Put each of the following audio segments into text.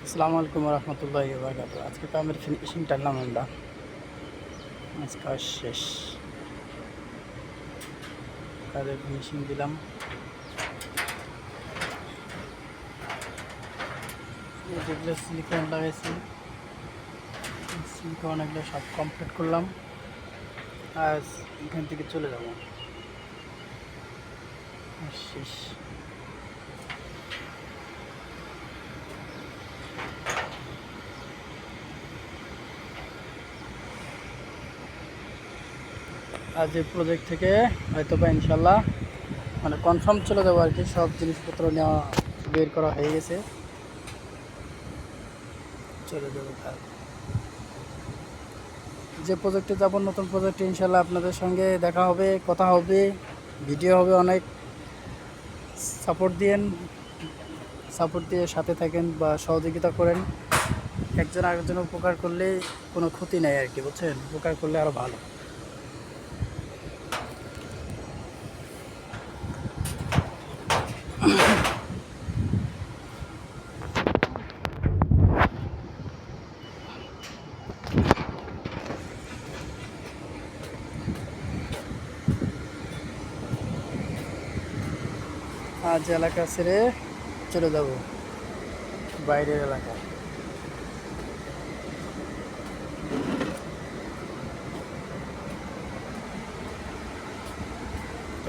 আসসালামু আলাইকুম রহমতুল্লাহি ওয়া বারাকাতুহু। আজকে কামের ফিনিশিং টানলাম আমরা, আজ কাজ শেষ, কাজের ফিনিশিং দিলাম। যেগুলো সিলিকন লাগাইছি, সিলিকন এগুলো সব কমপ্লিট করলাম। আজ এখান থেকে চলে যাব, শেষ। আজ এই প্রজেক্ট থেকে হয়তো বা ইনশাল্লাহ মানে কনফার্ম চলে যাবো আর কি। সব জিনিসপত্র নেওয়া বের করা হয়ে গেছে, চলে যাবো। কাজ যে প্রজেক্টে যাব, নতুন প্রজেক্টে ইনশাল্লাহ আপনাদের সঙ্গে দেখা হবে, কথা হবে, ভিডিও হবে। অনেক সাপোর্ট দিয়ে সাথে থাকেন বা সহযোগিতা করেন। একজন আরেকজন উপকার করলে কোনো ক্ষতি নেই আর কি, বুঝছেন? উপকার করলে আরও ভালো। আজ এলাকা ছেড়ে চলে যাব বাইরের এলাকায়।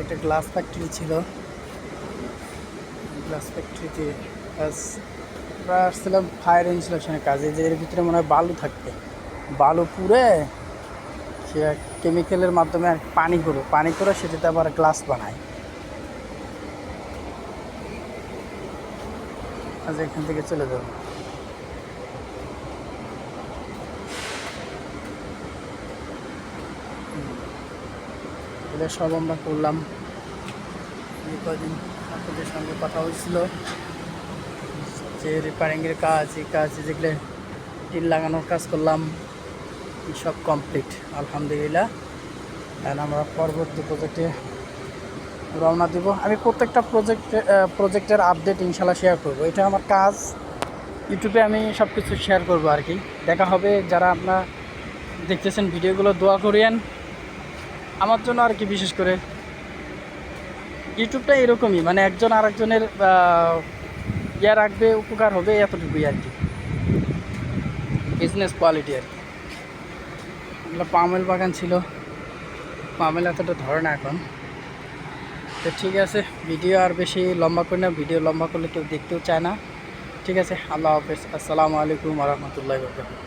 একটা গ্লাস ফ্যাক্টরি ছিল, গ্লাস ফ্যাক্টরিতে আজ প্রায় আসছিলাম ফায়ার ইনস্টলেশনের কাজে। যে এর ভিতরে মনে হয় বালু থাকবে, বালু পুড়ে সে কেমিক্যালের মাধ্যমে পানি করে সেটাতে আবার গ্লাস বানায়। আজ এখান থেকে চলে যাব। এটা সব আমরা করলাম। এই কদিন আপনাদের সঙ্গে কথা হয়েছিল যে রিপেয়ারিংয়ের কাজ, এই কাজ যেগুলো টিন লাগানোর কাজ করলাম, সব কমপ্লিট আলহামদুলিল্লাহ। আর আমরা পরবর্তী প্রজেক্টে রওনা দিব। আমি প্রত্যেকটা প্রজেক্টের আপডেট ইনশাল্লাহ শেয়ার করব। এটা আমার কাজ, ইউটিউবে আমি সব কিছু শেয়ার করব আর কি। দেখা হবে। যারা আপনারা দেখতেছেন ভিডিওগুলো, দোয়া করিয়েন আমার জন্য আর কি। বিশেষ করে ইউটিউবটা এরকমই, মানে একজন আরেকজনের ইয়ে রাখবে, উপকার হবে, এতটুকুই আর কি। বিজনেস কোয়ালিটি আর কি। এগুলো পামেল বাগান ছিল, পামেল এতটা ধরে না এখন। তো ঠিক আছে, ভিডিও আর বেশি লম্বা করি না, ভিডিও লম্বা করলে কেউ দেখতেও চায় না। ঠিক আছে, আল্লাহ হাফেজ, আসসালামু আলাইকুম ওয়া রাহমাতুল্লাহি ওয়া বারাকাতুহু।